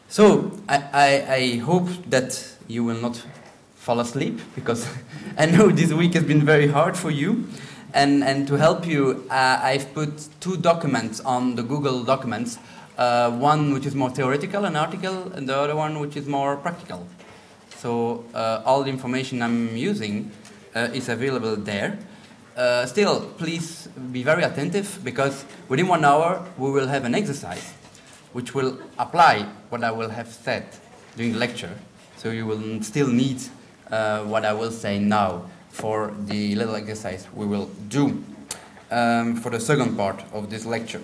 So I hope that you will not fall asleep, because I know this week has been very hard for you. And to help you, I've put 2 documents on the Google Documents. One which is more theoretical, an article, and the other one which is more practical. So all the information I'm using is available there. Still, please be very attentive, because within 1 hour we will have an exercise which will apply what I will have said during the lecture. So you will still need what I will say now for the little exercise we will do for the second part of this lecture.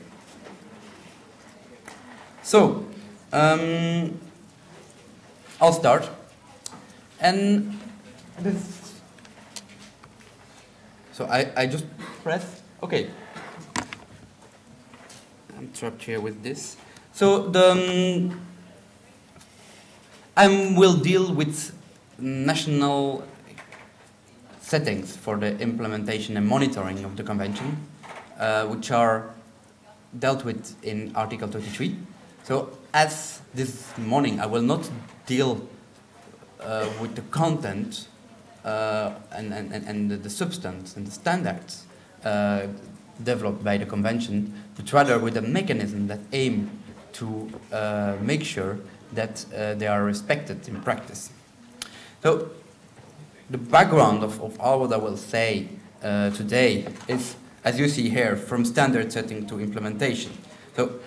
So, I'll start. And this. So I just press. Okay. I'm trapped here with this. So I will deal with national settings for the implementation and monitoring of the convention, which are dealt with in Article 33. So as this morning, I will not deal with the content and the substance and the standards developed by the convention, but rather with a mechanism that aim to make sure that they are respected in practice. So the background of all what I will say today is, as you see here, from standard setting to implementation. So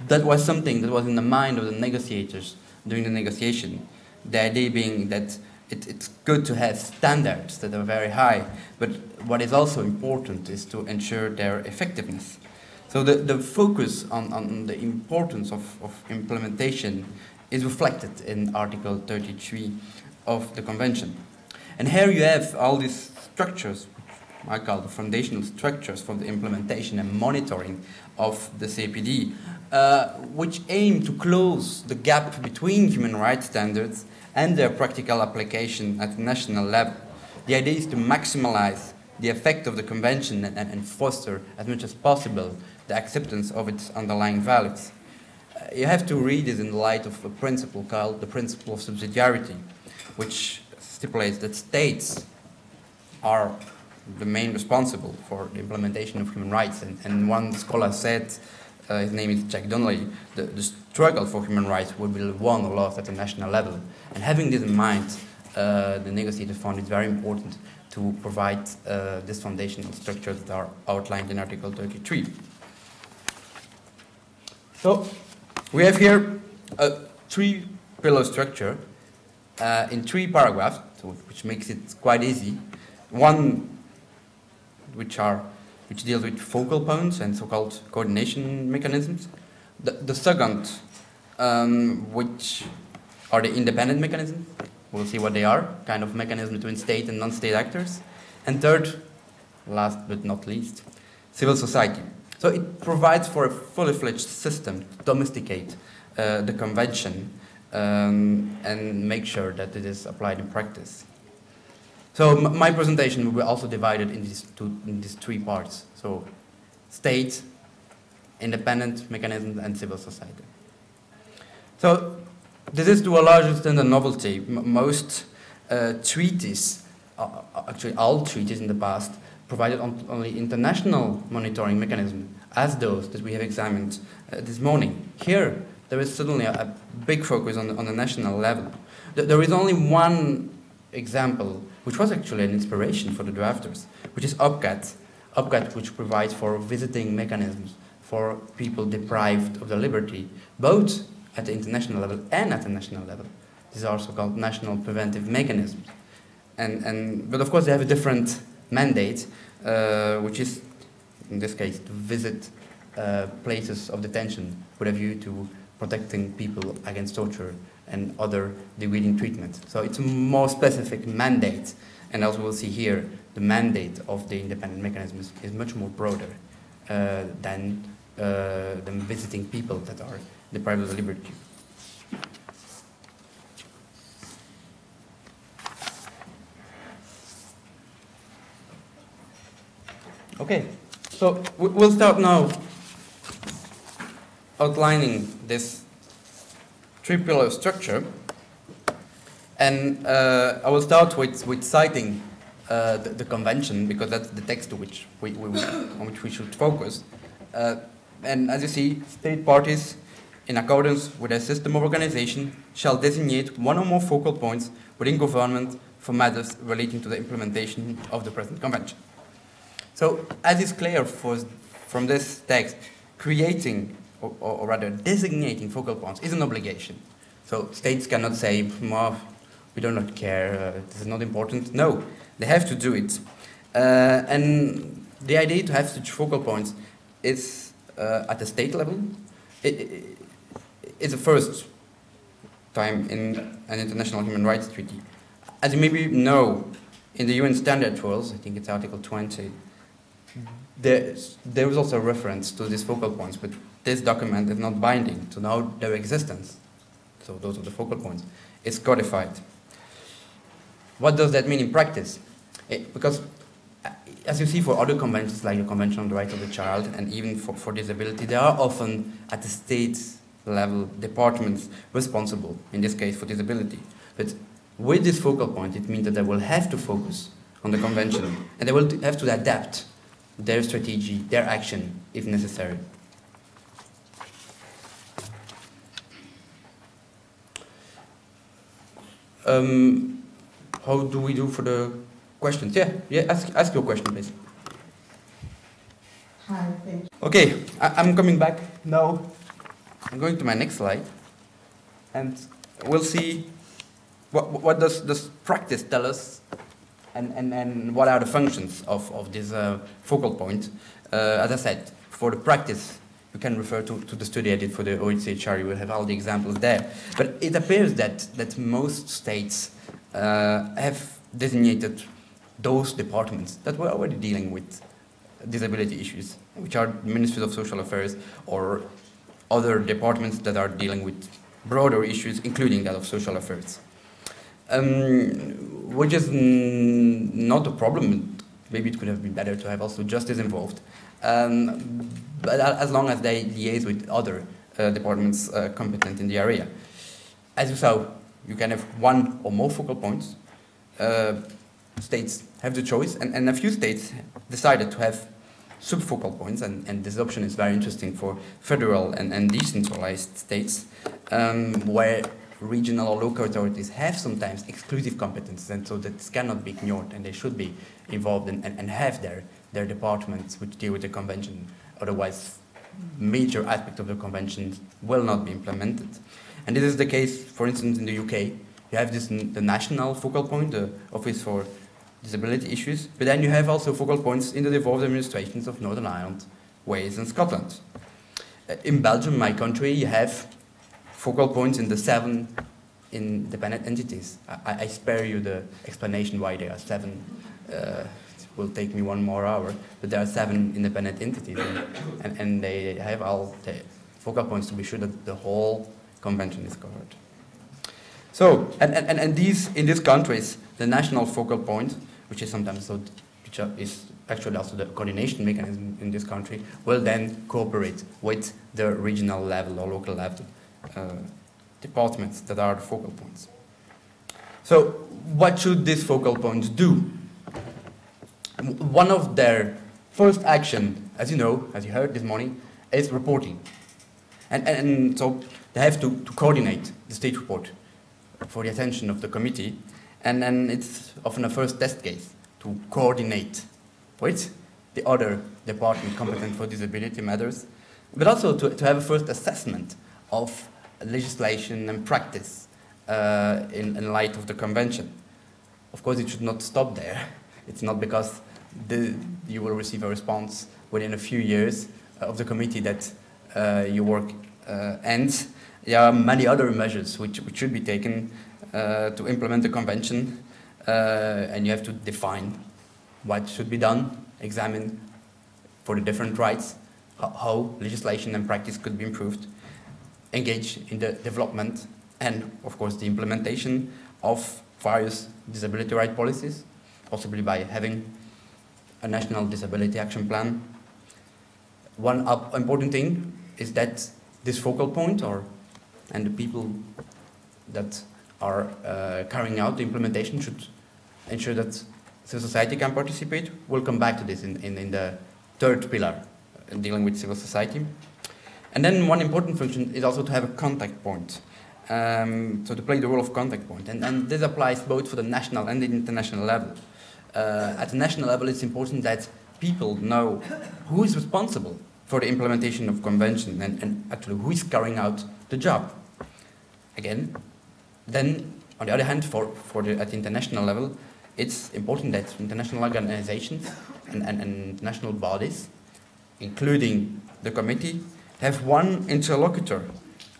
that was something that was in the mind of the negotiators during the negotiation. The idea being that it's good to have standards that are very high, but what is also important is to ensure their effectiveness. So the focus on the importance of implementation is reflected in Article 33 of the Convention. And here you have all these structures, I call the foundational structures for the implementation and monitoring of the CPD, which aim to close the gap between human rights standards and their practical application at the national level. The idea is to maximize the effect of the Convention and foster as much as possible the acceptance of its underlying values. You have to read it in the light of a principle called the principle of subsidiarity, which stipulates that states are the main responsible for the implementation of human rights. And one scholar said, his name is Jack Donnelly, the struggle for human rights will be won or lost at the national level. And having this in mind, the negotiators found it very important to provide this foundational structure that are outlined in Article 33. So we have here a 3-pillar structure in 3 paragraphs, so which makes it quite easy. One which deals with focal points and so-called coordination mechanisms. The second, which are the independent mechanisms. We'll see what they are, kind of mechanism between state and non-state actors. And third, last but not least, civil society. So it provides for a fully fledged system to domesticate the convention and make sure that it is applied in practice. So my presentation will be also divided in these 3 parts. So state, independent mechanisms, and civil society. So this is to a large extent a novelty. Most treaties, actually all treaties in the past, provided only international monitoring mechanism, as those that we have examined this morning. Here, there is suddenly a big focus on the national level. There is only one example, which was actually an inspiration for the drafters, which is OPCAT. OPCAT, which provides for visiting mechanisms for people deprived of their liberty, both at the international level and at the national level. These are also called national preventive mechanisms. But of course they have a different mandate, which is, in this case, to visit places of detention with a view to protecting people against torture and other degrading treatment. So it's a more specific mandate, and as we'll see here, the mandate of the independent mechanism is much more broader than visiting people that are deprived of liberty. Okay, so we'll start now outlining this three-pillar structure, and I will start with citing the convention, because that's the text to which on which we should focus. And as you see, state parties, in accordance with a system of organization, shall designate one or more focal points within government for matters relating to the implementation of the present convention. So, as is clear from this text, creating, or rather designating focal points is an obligation. So states cannot say, well, we do not care, this is not important. No, they have to do it. And the idea to have such focal points is at the state level. It's the first time in an international human rights treaty. As you maybe know, in the UN Standard Rules, I think it's Article 20, there is also a reference to these focal points, but this document is not binding to know their existence. So those are the focal points. It's codified. What does that mean in practice? Because as you see for other conventions, like the Convention on the Rights of the Child, and even for disability, there are often at the state level departments responsible, in this case for disability. But with this focal point, it means that they will have to focus on the convention, and they will have to adapt their strategy, their action, if necessary. How do we do for the questions? Yeah, ask your question, please. Hi, thank you. Okay, I'm coming back now. I'm going to my next slide, and we'll see what does this practice tell us, and what are the functions of this focal point. As I said, for the practice, you can refer to the study I did for the OHCHR. You will have all the examples there. But it appears that most states have designated those departments that were already dealing with disability issues, which are ministries of social affairs or other departments that are dealing with broader issues, including that of social affairs. Which is not a problem. Maybe it could have been better to have also justice involved. But as long as they liaise with other departments competent in the area. As you saw, you can have one or more focal points. States have the choice, and a few states decided to have subfocal points, and this option is very interesting for federal and decentralized states, where regional or local authorities have sometimes exclusive competence, and so that cannot be ignored, and they should be involved and have their departments which deal with the convention. Otherwise, major aspects of the convention will not be implemented. And this is the case, for instance, in the UK. You have the national focal point, the Office for Disability Issues, but then you have also focal points in the devolved administrations of Northern Ireland, Wales, and Scotland. In Belgium, my country, you have focal points in the 7 independent entities. I spare you the explanation why there are 7. It will take me 1 more hour, but there are 7 independent entities, and they have all the focal points to be sure that the whole convention is covered. So, and these, in these countries, the national focal point, which is sometimes which is actually also the coordination mechanism in this country, will then cooperate with the regional level or local level departments that are the focal points. So, what should these focal points do? One of their first action, as you know, as you heard this morning, is reporting. And so they have to coordinate the state report for the attention of the committee, and then it's often a first test case to coordinate with the other department competent for disability matters, but also to have a first assessment of legislation and practice in light of the convention. Of course, it should not stop there. It's not because you will receive a response within a few years of the committee that your work ends. There are many other measures which should be taken to implement the convention, and you have to define what should be done, examine for the different rights, how legislation and practice could be improved, engage in the development and, of course, the implementation of various disability right policies, possibly by having a national disability action plan. One important thing is that this focal point and the people that are carrying out the implementation should ensure that civil society can participate. We'll come back to this in the third pillar, dealing with civil society. And then one important function is also to have a contact point. So to play the role of contact point. And this applies both for the national and the international level. At the national level, it's important that people know who is responsible for the implementation of convention and actually who is carrying out the job. Again, then on the other hand, at the international level, it's important that international organizations and international bodies, including the committee, have one interlocutor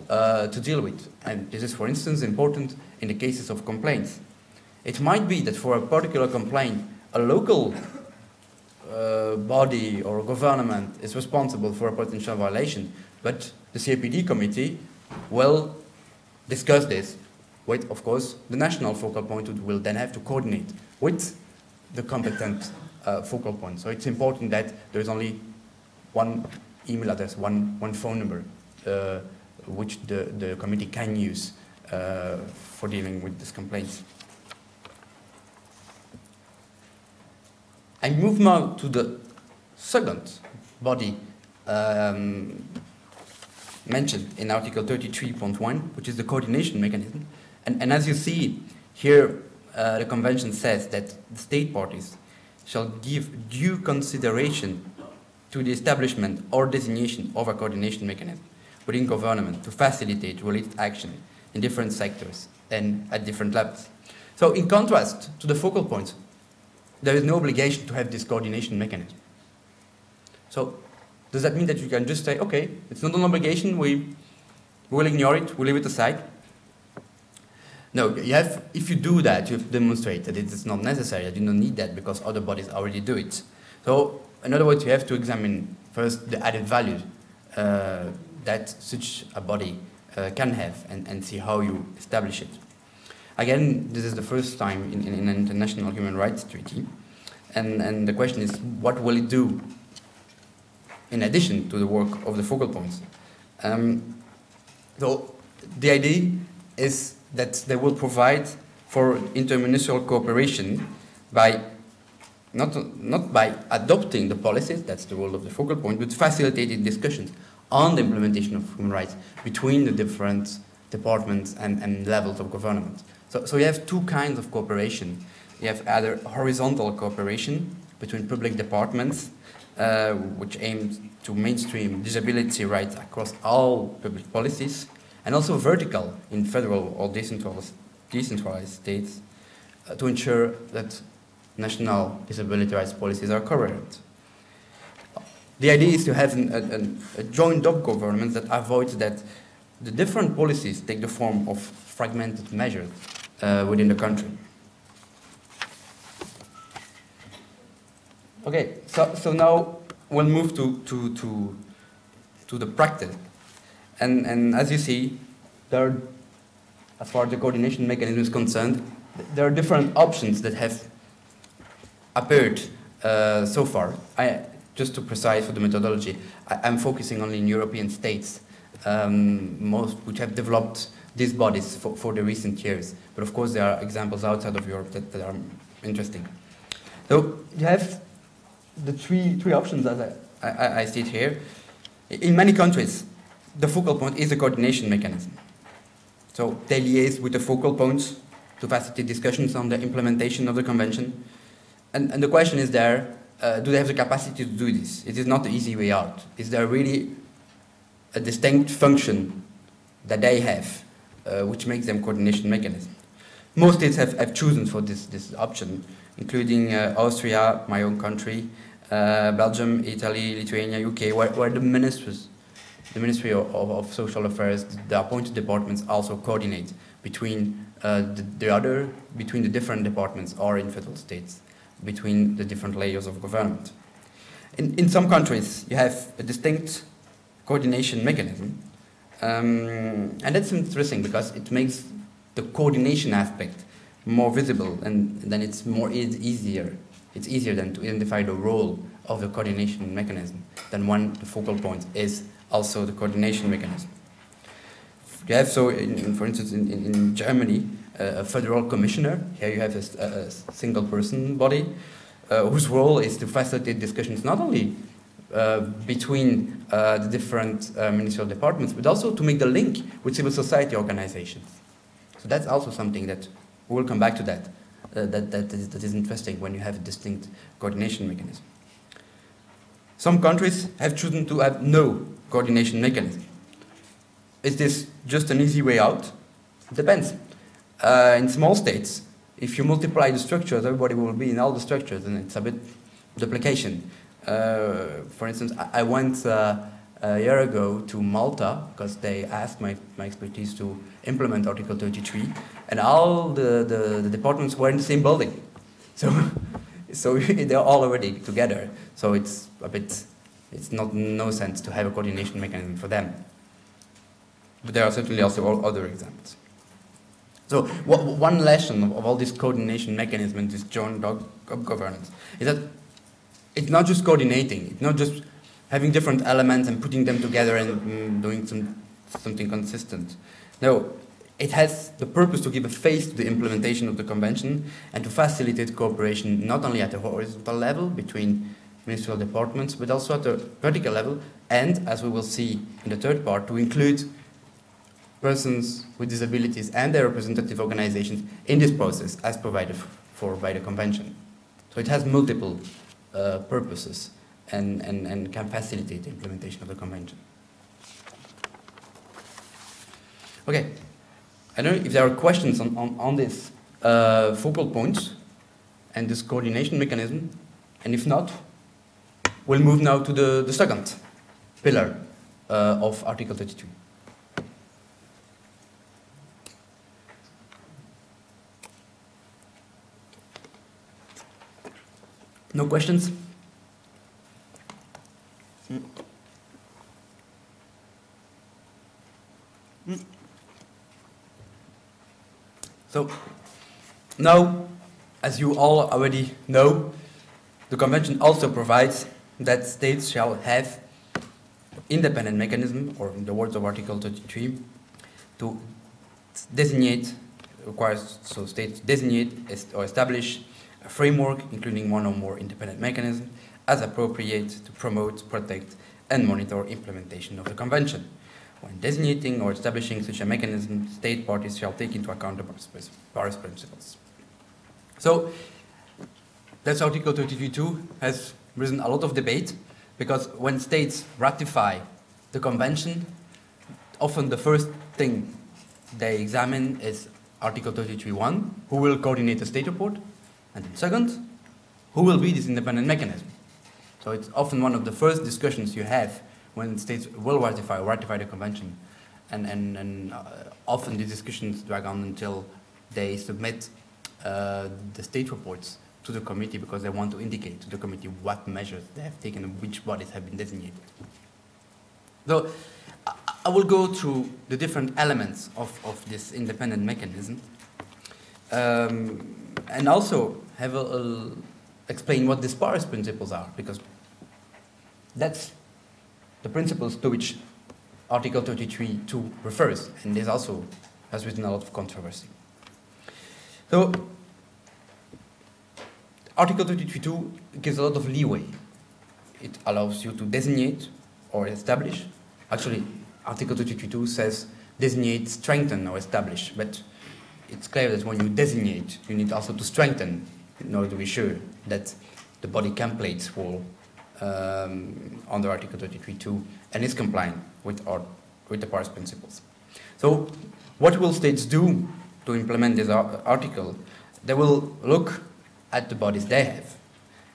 to deal with. And this is, for instance, important in the cases of complaints. It might be that for a particular complaint, a local body or government is responsible for a potential violation, but the CAPD committee will discuss this with, of course, the national focal point, who will then have to coordinate with the competent focal point. So it's important that there's only one email address, one phone number, which the committee can use for dealing with these complaints. I move now to the second body mentioned in Article 33.1, which is the coordination mechanism. And as you see here, the Convention says that the state parties shall give due consideration to the establishment or designation of a coordination mechanism within government to facilitate related action in different sectors and at different levels. So in contrast to the focal points, there is no obligation to have this coordination mechanism. So does that mean that you can just say, okay, it's not an obligation, we will ignore it, we'll leave it aside? No, if you do that, you have to demonstrate that it is not necessary, that you don't need that because other bodies already do it. So in other words, you have to examine first the added value that such a body can have and see how you establish it. Again, this is the first time in an international human rights treaty, and the question is, what will it do in addition to the work of the focal points? So the idea is that they will provide for interministerial cooperation by not by adopting the policies, that's the role of the focal point, but facilitating discussions on the implementation of human rights between the different departments and levels of government. So you have two kinds of cooperation. You have either horizontal cooperation between public departments, which aims to mainstream disability rights across all public policies, and also vertical in federal or decentralized states to ensure that national disability rights policies are coherent. The idea is to have a joined-up government that avoids that the different policies take the form of fragmented measures within the country. Okay, so now we'll move to the practice. And as you see, as far as the coordination mechanism is concerned, there are different options that have appeared so far. Just to precise for the methodology, I'm focusing only in European states, most which have developed these bodies for the recent years. But of course, there are examples outside of Europe that are interesting. So you have the three options as I see it here. In many countries, the focal point is a coordination mechanism. So they liaise with the focal points to facilitate discussions on the implementation of the convention. And the question is there, do they have the capacity to do this? It is not the easy way out. Is there really a distinct function that they have, which makes them coordination mechanism? Most states have chosen for this option, including Austria, my own country, Belgium, Italy, Lithuania, UK, where the Ministry of Social Affairs, the appointed departments also coordinate between between the different departments or in federal states, between the different layers of government. In some countries, you have a distinct coordination mechanism, and that's interesting because it makes the coordination aspect more visible, and then it's easier. It's easier then to identify the role of the coordination mechanism than when the focal point is also the coordination mechanism. You have, so, for instance, in Germany, a federal commissioner. Here you have a single person body whose role is to facilitate discussions not only between the different ministerial departments, but also to make the link with civil society organizations. So that's also something that we will come back to that. That is interesting when you have a distinct coordination mechanism. Some countries have chosen to have no coordination mechanism. Is this just an easy way out? It depends. In small states, if you multiply the structures, everybody will be in all the structures, and it's a bit duplication. For instance, I went a year ago to Malta because they asked my expertise to implement Article 33, and all the departments were in the same building. So they're all already together. So it's no sense to have a coordination mechanism for them. But there are certainly also other examples. So one lesson of all this coordination mechanism and this joint governance is that it's not just coordinating, it's not just having different elements and putting them together and doing something consistent. No, it has the purpose to give a face to the implementation of the convention and to facilitate cooperation not only at the horizontal level between ministerial departments, but also at the vertical level, and, as we will see in the third part, to include persons with disabilities and their representative organizations in this process as provided for by the convention. So it has multiple purposes and can facilitate the implementation of the convention. Okay, I don't know if there are questions on this focal points and this coordination mechanism, and if not, we'll move now to the second pillar of Article 32. No questions? So, now, as you all already know, the Convention also provides that states shall have independent mechanism, or in the words of Article 33, to designate, requires so states designate or establish a framework including one or more independent mechanisms as appropriate to promote, protect, and monitor implementation of the Convention. When designating or establishing such a mechanism, state parties shall take into account the Paris principles. So, that's Article 33.2 has risen a lot of debate, because when states ratify the Convention, often the first thing they examine is Article 33.1, who will coordinate the state report, and then second, who will be this independent mechanism. So it's often one of the first discussions you have when states will ratify the Convention, and often the discussions drag on until they submit the state reports to the committee, because they want to indicate to the committee what measures they have taken and which bodies have been designated. So I will go through the different elements of this independent mechanism, and also have explain what these Paris principles are, because that's the principles to which Article 33.2 refers, and this also has risen a lot of controversy. So, Article 33.2 gives a lot of leeway. It allows you to designate or establish. Actually, Article 33.2 says designate, strengthen, or establish, but it's clear that when you designate, you need also to strengthen in order to be sure that the body can play its role under Article 33.2 and is compliant with the Paris principles. So, what will states do to implement this article? They will look at the bodies they have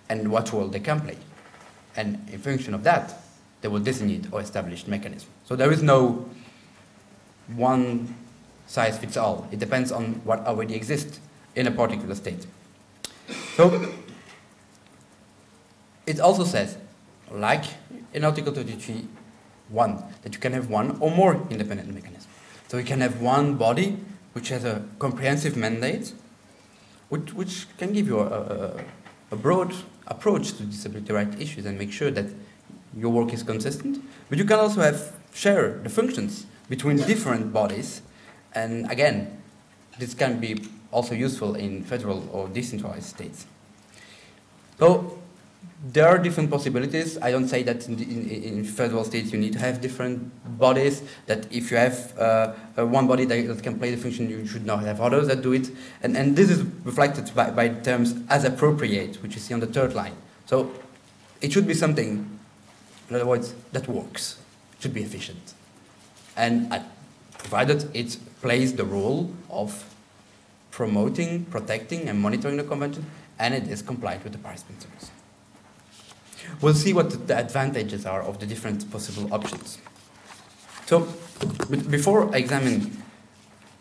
and what role they can play. And in function of that, they will designate or establish mechanism. So there is no one size fits all. It depends on what already exists in a particular state. So it also says, like in Article 33.1, that you can have one or more independent mechanisms. So you can have one body which has a comprehensive mandate, which can give you a broad approach to disability rights issues and make sure that your work is consistent. But you can also share the functions between different bodies. And again, this can be also useful in federal or decentralized states. So there are different possibilities. I don't say that in federal states you need to have different bodies, that if you have one body that can play the function, you should not have others that do it. And this is reflected by terms as appropriate, which you see on the third line. So it should be something, in other words, that works. It should be efficient. And provided it plays the role of promoting, protecting, and monitoring the convention, and it is compliant with the Paris principles. We'll see what the advantages are of the different possible options. So, before I examine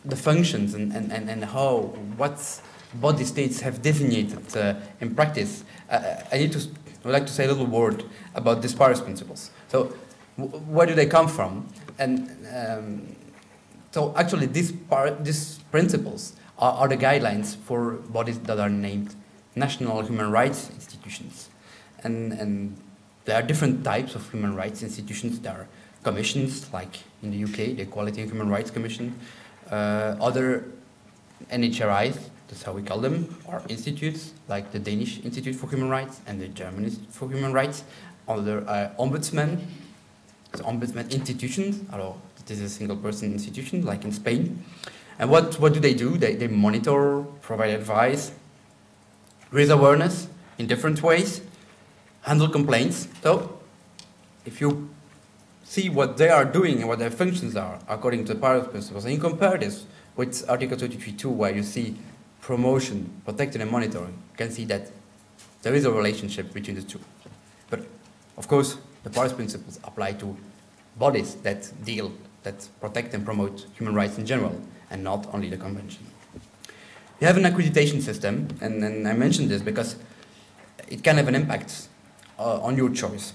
the functions and how, what body states have designated in practice, I would like to say a little word about these Paris principles. So, where do they come from? And so actually these principles are the guidelines for bodies that are named national human rights institutions. And there are different types of human rights institutions. There are commissions, like in the UK, the Equality and Human Rights Commission. Other NHRIs, that's how we call them, are institutes, like the Danish Institute for Human Rights and the German Institute for Human Rights. Other Ombudsman, the Ombudsman Institutions, although this is a single-person institution, like in Spain. And what do? They monitor, provide advice, raise awareness in different ways, handle complaints. So, if you see what they are doing and what their functions are according to the Paris principles, and you compare this with Article 33.2, where you see promotion, protecting and monitoring, you can see that there is a relationship between the two. But, of course, the Paris principles apply to bodies that protect and promote human rights in general, and not only the convention. You have an accreditation system, and I mentioned this because it can have an impact on your choice.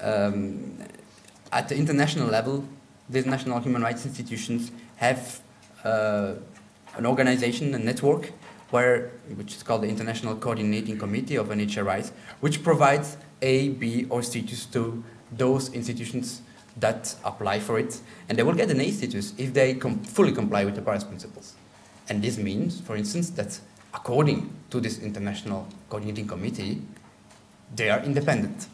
At the international level, these national human rights institutions have an organization, a network, which is called the International Coordinating Committee of NHRIs, which provides A, B, or status to those institutions that apply for it, and they will get an A status if they fully comply with the Paris principles. And this means, for instance, that according to this International Coordinating Committee, they are independent.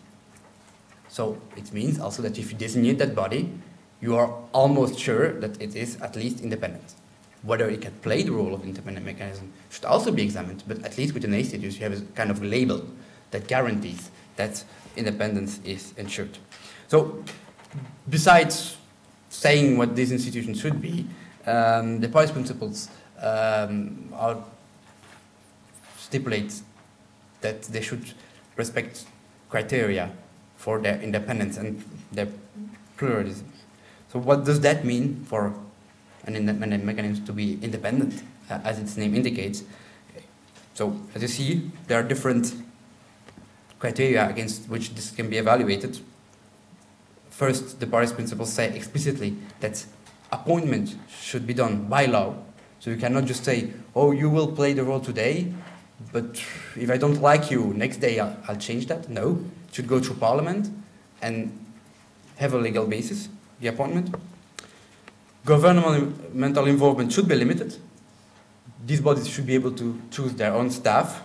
So it means also that if you designate that body, you are almost sure that it is at least independent. Whether it can play the role of independent mechanism should also be examined, but at least with an A status, you have a kind of label that guarantees that independence is ensured. So, besides saying what these institutions should be, the Paris principles stipulate that they should respect criteria for their independence and their pluralism. So what does that mean for an independent mechanism to be independent, as its name indicates? So as you see, there are different criteria against which this can be evaluated. First, the Paris principles say explicitly that appointment should be done by law. So you cannot just say, oh, you will play the role today, but if I don't like you, next day I'll change that. No, it should go through Parliament and have a legal basis, the appointment. Governmental involvement should be limited. These bodies should be able to choose their own staff,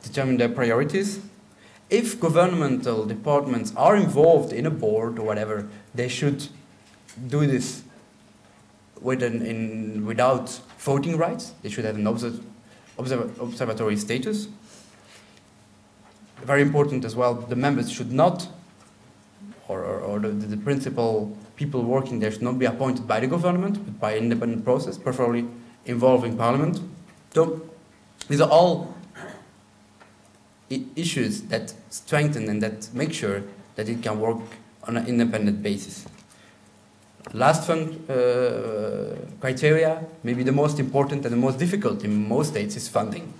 determine their priorities. If governmental departments are involved in a board or whatever, they should do this without voting rights. They should have an observatory status. Very important as well, the members should not, or the principal people working there should not be appointed by the government, but by an independent process, preferably involving Parliament. So these are all issues that strengthen and that make sure that it can work on an independent basis. Last criteria, maybe the most important and the most difficult in most states, is funding.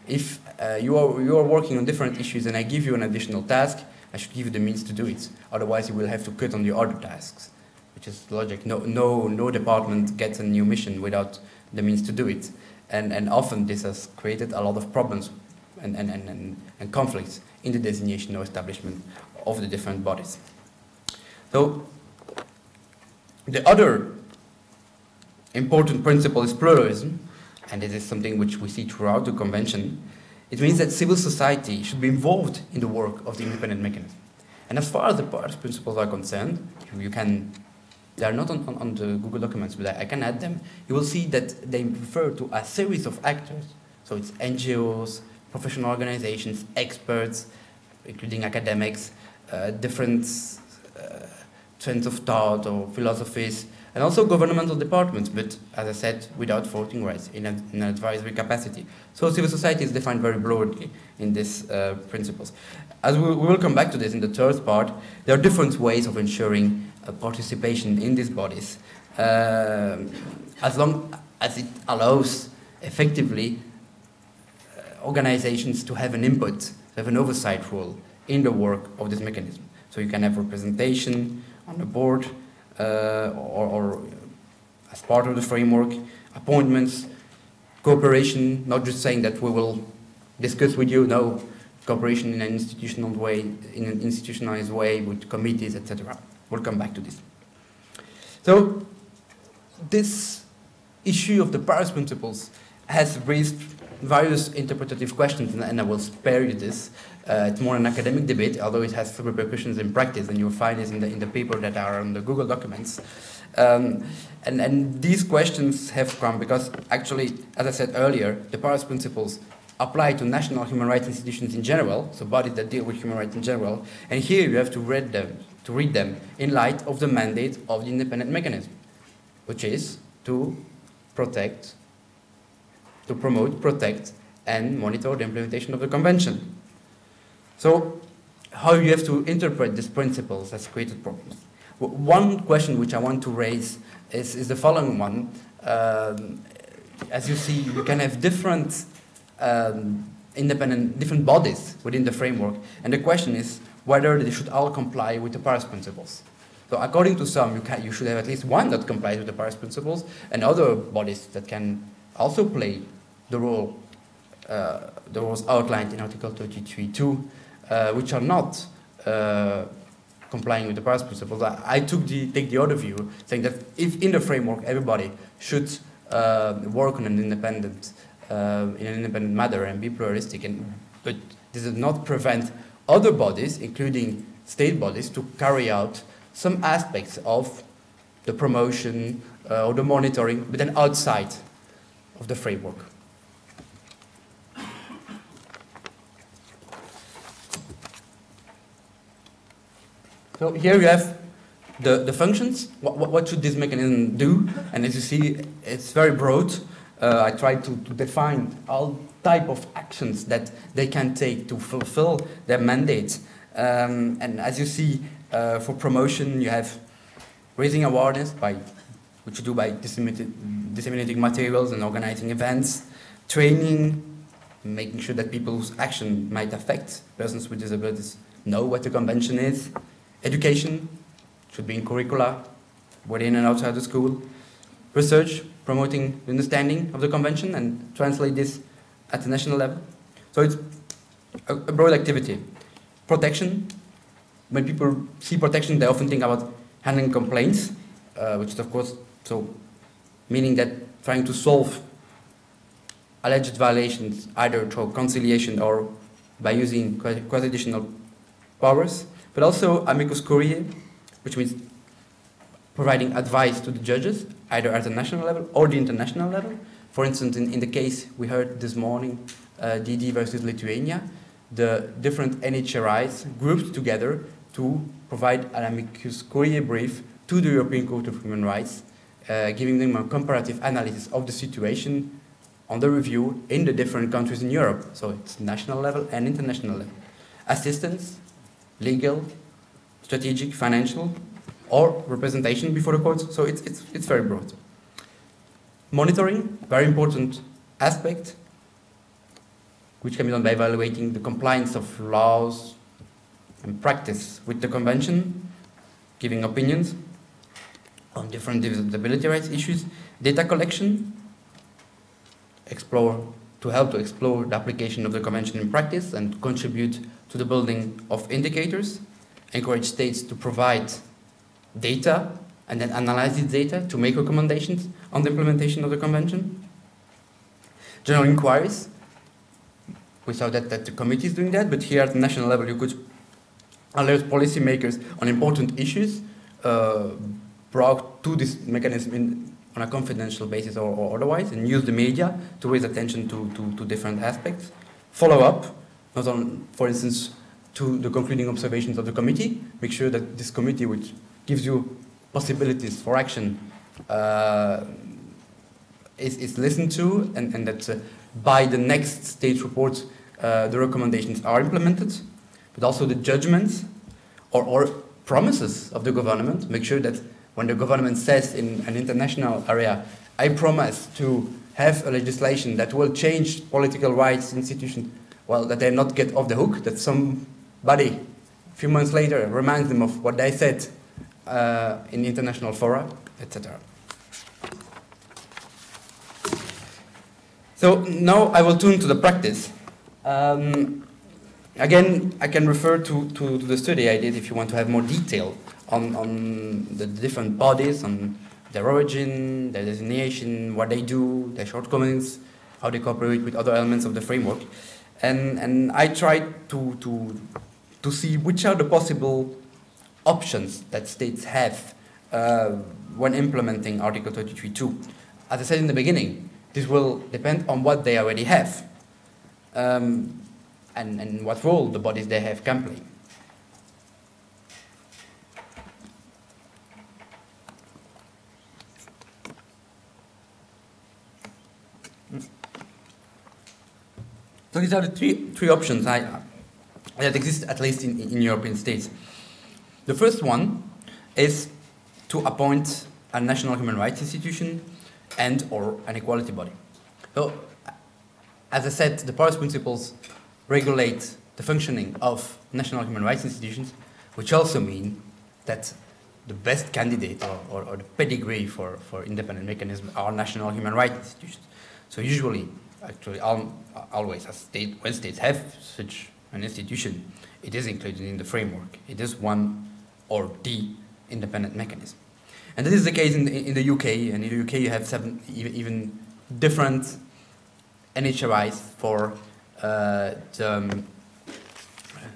If you are working on different issues and I give you an additional task, I should give you the means to do it. Otherwise, you will have to cut on your other tasks, which is logic. No department gets a new mission without the means to do it. And often this has created a lot of problems and conflicts in the designation or establishment of the different bodies. So The other important principle is pluralism, and it is something which we see throughout the Convention. It means that civil society should be involved in the work of the independent mechanism. And as far as the Paris principles are concerned, they are not on the Google documents, but I can add them. You will see that they refer to a series of actors. So it's NGOs, professional organizations, experts, including academics, different trends of thought or philosophies, and also governmental departments, but as I said, without voting rights, in an advisory capacity. So civil society is defined very broadly in these principles. As we will come back to this in the third part, there are different ways of ensuring participation in these bodies, as long as it allows effectively organizations to have an input, to have an oversight role in the work of this mechanism. So you can have representation on the board, or as part of the framework, appointments, cooperation, not just saying that we will discuss with you, no, cooperation in an institutionalized way with committees, etc. We'll come back to this. So this issue of the Paris principles has raised various interpretative questions, and I will spare you this. It's more an academic debate, although it has repercussions in practice, and you'll find this in the paper that are on the Google documents. And these questions have come because, actually, as I said earlier, the Paris principles apply to national human rights institutions in general, so bodies that deal with human rights in general, and here you have to read them in light of the mandate of the independent mechanism, which is to protect, to promote, protect, and monitor the implementation of the Convention. So, how you have to interpret these principles has created problems. One question which I want to raise is the following one. As you see, you can have different different bodies within the framework, and the question is whether they should all comply with the Paris principles. So according to some, you should have at least one that complies with the Paris principles, and other bodies that can also play the roles outlined in Article 33.2, which are not complying with the Paris principles. I take the other view, saying that if in the framework everybody should work on an independent in an independent manner and be pluralistic, but this does not prevent other bodies, including state bodies, to carry out some aspects of the promotion or the monitoring, but then outside of the framework. So here you have the functions. What should this mechanism do? And as you see, it's very broad. I tried to define all type of actions that they can take to fulfill their mandate. And as you see, for promotion, you have raising awareness, which you do by disseminating materials and organizing events, training, making sure that people whose action might affect persons with disabilities know what the Convention is. Education should be in curricula, within and outside the school. Research, promoting the understanding of the Convention and translate this at the national level. So it's a broad activity. Protection. When people see protection, they often think about handling complaints, which is of course, so meaning that trying to solve alleged violations either through conciliation or by using quasi-judicial powers, but also amicus curiae, which means providing advice to the judges, either at the national level or the international level. For instance, in the case we heard this morning, DD versus Lithuania, the different NHRIs grouped together to provide an amicus curiae brief to the European Court of Human Rights, giving them a comparative analysis of the situation on the review in the different countries in Europe. So it's national level and international level. Assistance, legal, strategic, financial, or representation before the courts. So it's very broad. Monitoring, very important aspect, which can be done by evaluating the compliance of laws and practice with the Convention, giving opinions on different disability rights issues. Data collection, to help to explore the application of the Convention in practice and contribute to the building of indicators. Encourage states to provide data and then analyze this data to make recommendations on the implementation of the convention. General inquiries. We saw that the committee is doing that, but here at the national level you could alert policymakers on important issues brought to this mechanism on a confidential basis or otherwise, and use the media to raise attention to different aspects. Follow up, not on, for instance, to the concluding observations of the committee. Make sure that this committee, which gives you possibilities for action, is listened to, and that by the next stage report, the recommendations are implemented, but also the judgments or promises of the government. Make sure that when the government says in an international area, I promise to have a legislation that will change political rights institutions, well, that they not get off the hook, that somebody a few months later reminds them of what they said in international fora, etc. So now I will turn to the practice. Again, I can refer to the study I did if you want to have more detail on the different bodies, on their origin, their designation, what they do, their shortcomings, how they cooperate with other elements of the framework. And I tried to see which are the possible options that states have when implementing Article 33.2. As I said in the beginning, this will depend on what they already have and what role the bodies they have can play. So these are the three options that exist, at least in European states. The first one is to appoint a national human rights institution and or an equality body. So, as I said, the Paris Principles regulate the functioning of national human rights institutions, which also mean that the best candidate or the pedigree for independent mechanisms are national human rights institutions. So usually, actually, always, when states have such an institution, it is included in the framework. It is one or the independent mechanism. And this is the case in the UK, and in the UK you have even different NHRIs for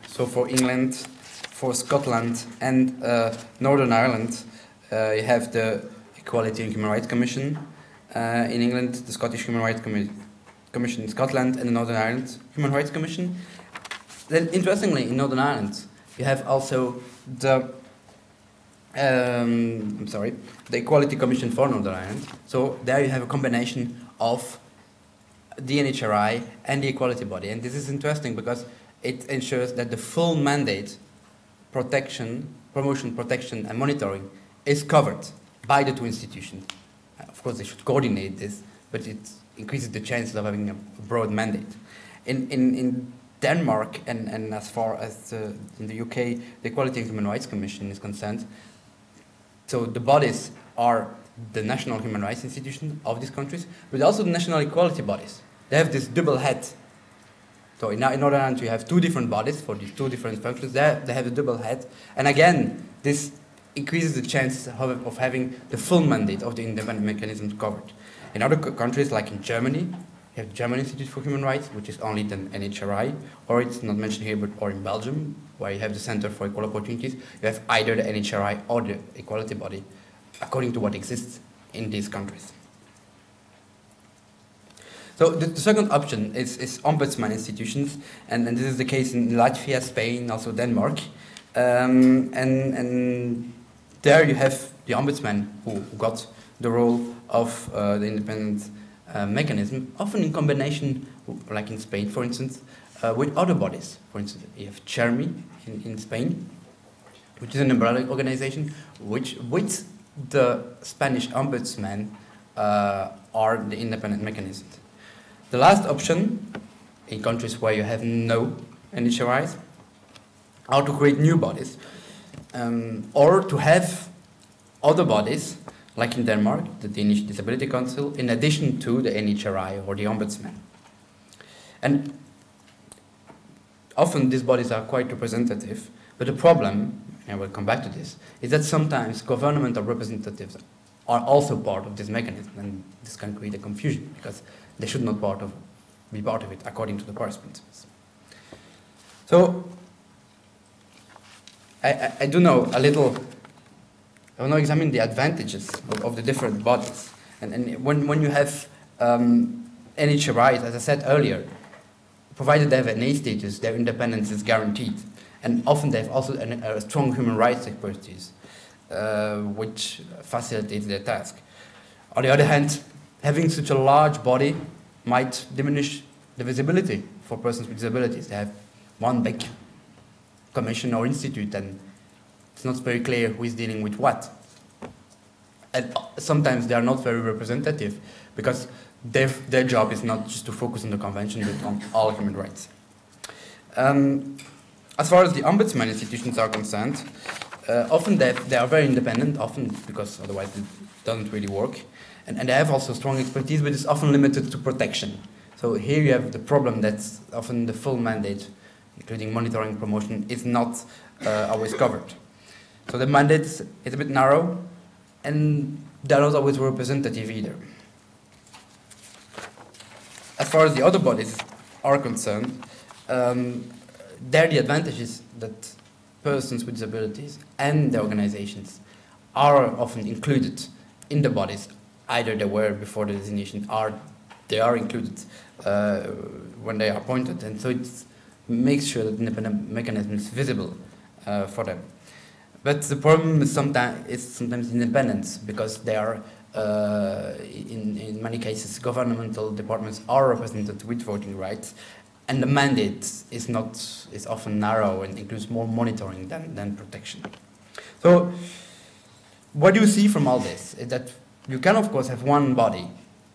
so for England, for Scotland, and Northern Ireland, you have the Equality and Human Rights Commission. In England, the Scottish Human Rights Commission in Scotland, and the Northern Ireland Human Rights Commission. Then, interestingly, in Northern Ireland, you have also the the Equality Commission for Northern Ireland. So there you have a combination of the NHRI and the equality body. And this is interesting because it ensures that the full mandate, protection, promotion, protection, and monitoring is covered by the two institutions. Of course, they should coordinate this, but it increases the chances of having a broad mandate. In Denmark and as far as in the UK, the Equality and Human Rights Commission is concerned, so the bodies are the national human rights institutions of these countries, but also the national equality bodies. They have this double head. So in Northern Ireland, you have two different bodies for these two different functions. There they have a double head. And again, this increases the chance of having the full mandate of the independent mechanisms covered. In other countries, like in Germany, you have the German Institute for Human Rights, which is only the NHRI, or it's not mentioned here, or in Belgium, where you have the Center for Equal Opportunities, you have either the NHRI or the equality body, according to what exists in these countries. So the second option is Ombudsman Institutions, and this is the case in Latvia, Spain, also Denmark. And there you have the Ombudsman who got the role of the independent mechanism, often in combination, like in Spain, for instance, with other bodies. For instance, you have CHERMI in Spain, which is an umbrella organization, which with the Spanish Ombudsman are the independent mechanisms. The last option, in countries where you have no NHRIs, are to create new bodies, or to have other bodies, like in Denmark, the Danish Disability Council, in addition to the NHRI or the Ombudsman. And often these bodies are quite representative But the problem, and I will come back to this, is that sometimes governmental representatives are also part of this mechanism, and this can create a confusion because they should not be part of it according to the Paris principles. So I do know a little. I want to examine the advantages of the different bodies, and when you have NHRIs, as I said earlier, provided they have an A status, their independence is guaranteed, and often they have also a strong human rights expertise, which facilitates their task. On the other hand, having such a large body might diminish the visibility for persons with disabilities. They have one big commission or institute, and it's not very clear who is dealing with what. And sometimes they are not very representative because their job is not just to focus on the convention, but on all human rights. As far as the Ombudsman institutions are concerned, often they are very independent, often because otherwise it doesn't really work. And they have also strong expertise, but it's often limited to protection. So here you have the problem that often the full mandate, including monitoring promotion, is not always covered. So the mandate is a bit narrow, and they're not always representative either. As far as the other bodies are concerned, there the advantage is that persons with disabilities and their organizations are often included in the bodies. Either they were before the designation, or they are included when they are appointed, and so it makes sure that the independent mechanism is visible for them. But the problem is sometimes independence, because they are, in many cases, governmental departments are represented with voting rights, and the mandate is often narrow and includes more monitoring than protection. So what you see from all this is that you can, of course, have one body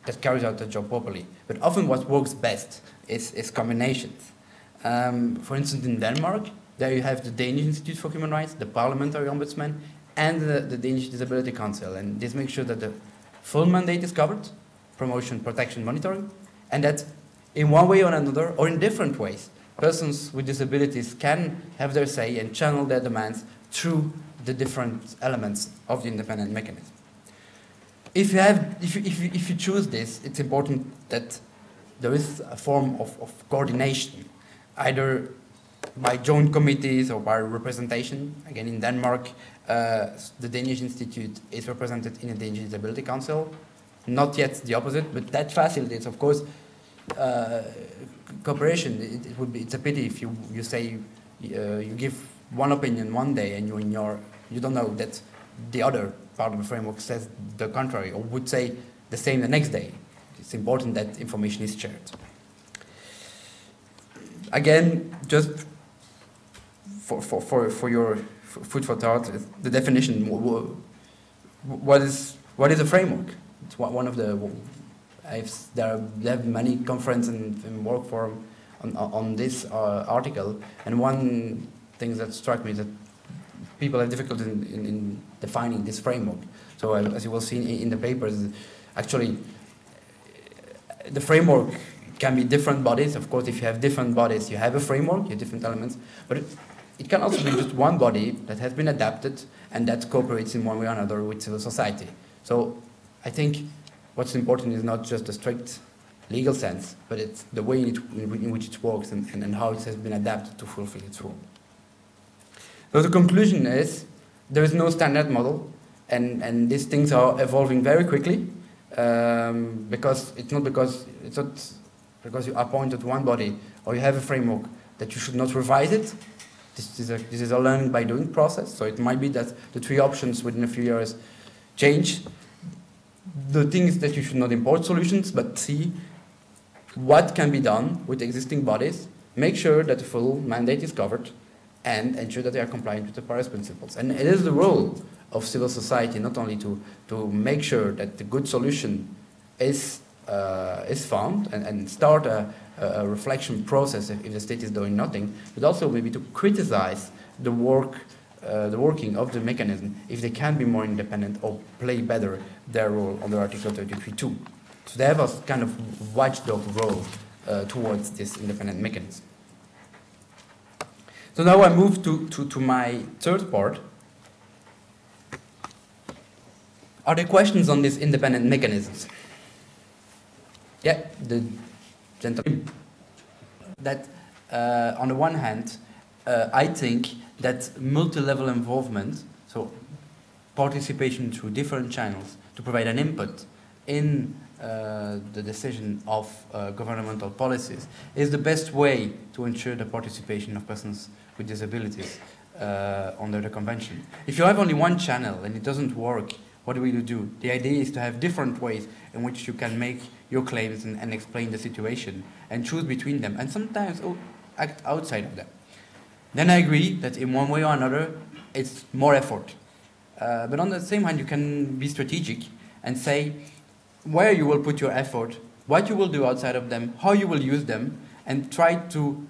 that carries out the job properly, but often what works best is combinations. For instance, in Denmark, there you have the Danish Institute for Human Rights, the Parliamentary Ombudsman, and the Danish Disability Council. And this makes sure that the full mandate is covered, promotion, protection, monitoring, and that in one way or another, or in different ways, persons with disabilities can have their say and channel their demands through the different elements of the independent mechanism. If you choose this, it's important that there is a form of coordination, either by joint committees or by representation. Again, in Denmark, the Danish Institute is represented in the Danish Disability Council. Not yet the opposite, but that facilitates, of course, cooperation. It's a pity if you say you give one opinion one day and you don't know that the other part of the framework says the contrary, or would say the same the next day. It's important that information is shared. Again, just for your food for thought, the definition. What is a framework? It's one of the. There have many conferences and work forum on this article, and one thing that struck me is that people have difficulty in defining this framework. So as you will see in the papers, actually the framework can be different bodies. Of course, if you have different bodies, you have a framework, you have different elements, but it can also be just one body that has been adapted and that cooperates in one way or another with civil society. So I think what's important is not just the strict legal sense, but it's the way in which it works and how it has been adapted to fulfill its role. So the conclusion is there is no standard model, and these things are evolving very quickly, because it's not because you appointed one body or you have a framework that you should not revise it. This is a learning by doing process. So it might be that the three options within a few years change. The thing is that you should not import solutions, but see what can be done with existing bodies, make sure that the full mandate is covered, and ensure that they are compliant with the Paris principles. And it is the role of civil society not only to make sure that the good solution is found and start a reflection process if the state is doing nothing, but also maybe to criticize the working of the mechanism if they can be more independent or play better their role under Article 33.2. So they have a kind of watchdog role towards this independent mechanism. So now I move to my third part. Are there questions on these independent mechanisms? Yeah, the gentleman. That on the one hand, I think that multi-level involvement, so participation through different channels to provide an input in the decision of governmental policies, is the best way to ensure the participation of persons with disabilities under the convention. If you have only one channel and it doesn't work, what do we do? The idea is to have different ways in which you can make your claims and explain the situation and choose between them, and sometimes act outside of them. Then I agree that in one way or another it's more effort. But on the same hand, you can be strategic and say where you will put your effort, what you will do outside of them, how you will use them, and try to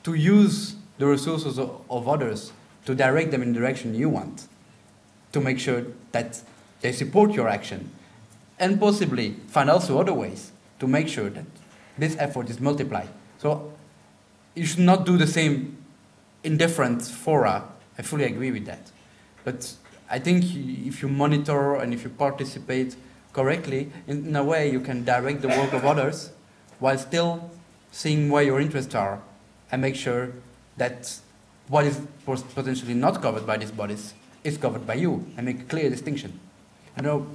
use the resources of others to direct them in the direction you want, to make sure that they support your action, and possibly find also other ways to make sure that this effort is multiplied. So you should not do the same in different fora. I fully agree with that. But I think if you monitor and if you participate correctly, in a way you can direct the work of others while still seeing where your interests are and make sure that what is potentially not covered by these bodies is covered by you, and make a clear distinction. I know.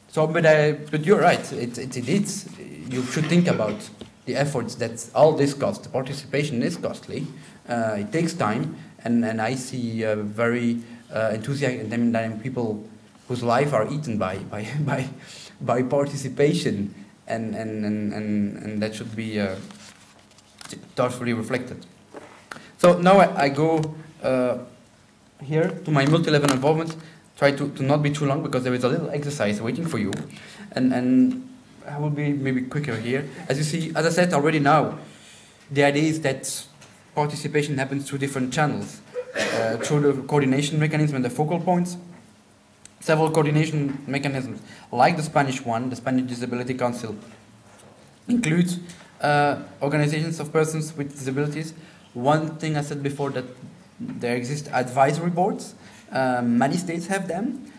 So, but you're right. It's you should think about the efforts that all this costs. The participation is costly. It takes time, and I see very enthusiastic and dynamic people whose lives are eaten by participation, and that should be thoughtfully reflected. So now I go here to my multi-level involvement. Try to not be too long because there is a little exercise waiting for you, and I will be maybe quicker here. As you see, as I said already now, the idea is that participation happens through different channels, through the coordination mechanism and the focal points. Several coordination mechanisms, like the Spanish one, the Spanish Disability Council, includes organizations of persons with disabilities. One thing I said before, that there exist advisory boards. Many states have them.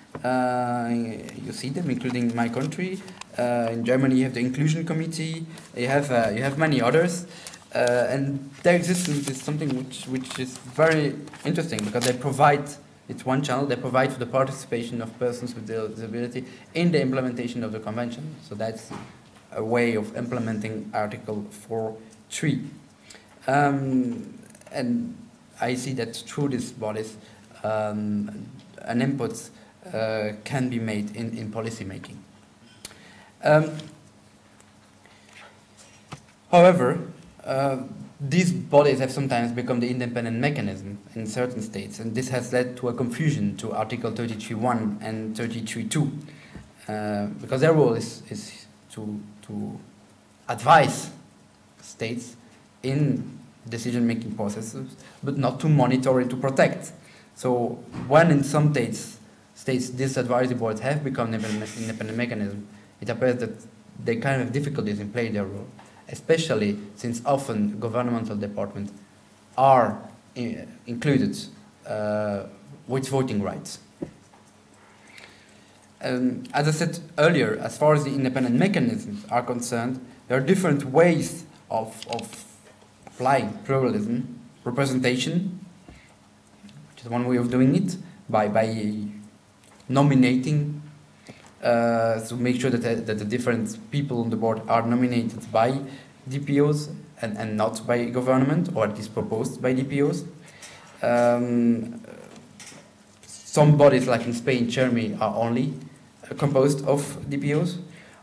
You see them, including my country. In Germany, you have the Inclusion Committee. You have many others, and their existence is something which is very interesting because they provide. It's one channel. They provide for the participation of persons with disability in the implementation of the convention. So that's a way of implementing Article 4.3. And I see that through these bodies, an input can be made in policy making. However, these bodies have sometimes become the independent mechanism in certain states, and this has led to a confusion to Article 33.1 and 33.2, because their role is to advise states in decision-making processes, but not to monitor and to protect. So when in some states these advisory boards have become independent mechanism, it appears that they kind of have difficulties in playing their role, especially since often governmental departments are included with voting rights. As I said earlier, as far as the independent mechanisms are concerned, there are different ways of applying pluralism. Representation, which is one way of doing it, by nominating, to make sure that the different people on the board are nominated by DPOs and not by government, or at least proposed by DPOs. Some bodies, like in Spain, Germany, are only composed of DPOs.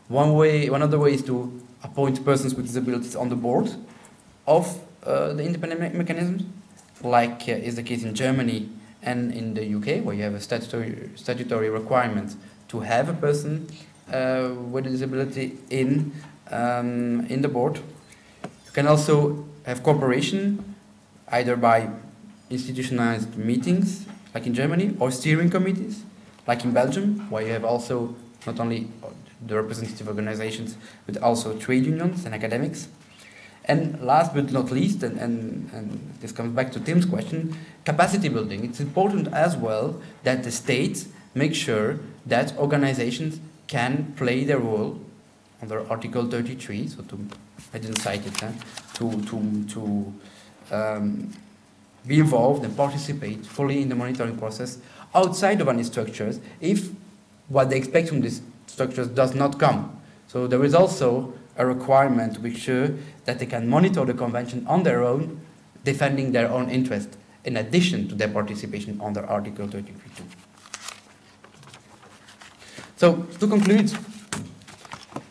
One other way is to appoint persons with disabilities on the board of the independent mechanisms, like is the case in Germany and in the UK, where you have a statutory requirement to have a person with a disability in the board. You can also have cooperation, either by institutionalized meetings, like in Germany, or steering committees, like in Belgium, where you have also not only the representative organizations, but also trade unions and academics. And last but not least, and this comes back to Tim's question, capacity building. It's important as well that the state makes sure that organizations can play their role under Article 33, so I didn't cite it, to be involved and participate fully in the monitoring process outside of any structures if what they expect from these structures does not come. So there is also a requirement to make sure that they can monitor the convention on their own, defending their own interest, in addition to their participation under Article 33.2. So, to conclude,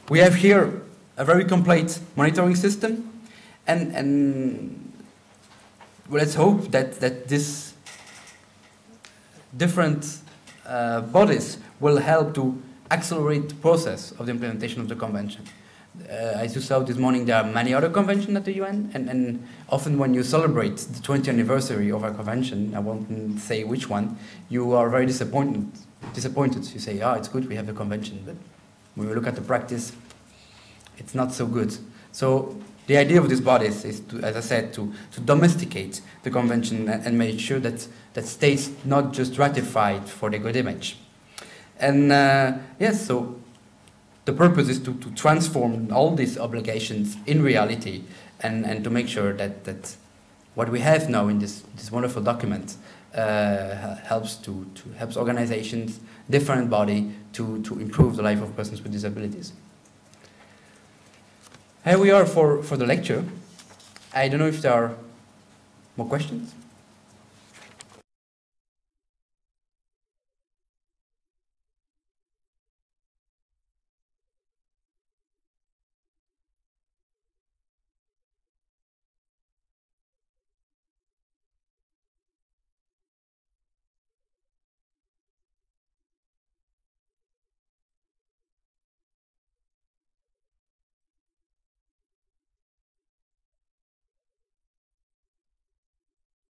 we have here a very complete monitoring system, and let's hope that this different bodies will help to accelerate the process of the implementation of the convention. As you saw this morning, there are many other conventions at the UN, and often when you celebrate the 20th anniversary of our convention, I won't say which one, you are very disappointed. You say, oh, it's good we have a convention, but when we look at the practice, it's not so good. So the idea of these bodies is, to, as I said, to domesticate the convention and make sure that states not just ratified for their good image. And yes, so the purpose is to transform all these obligations in reality and to make sure that what we have now in this wonderful document helps organizations, different body to improve the life of persons with disabilities. Here we are for the lecture. I don't know if there are more questions.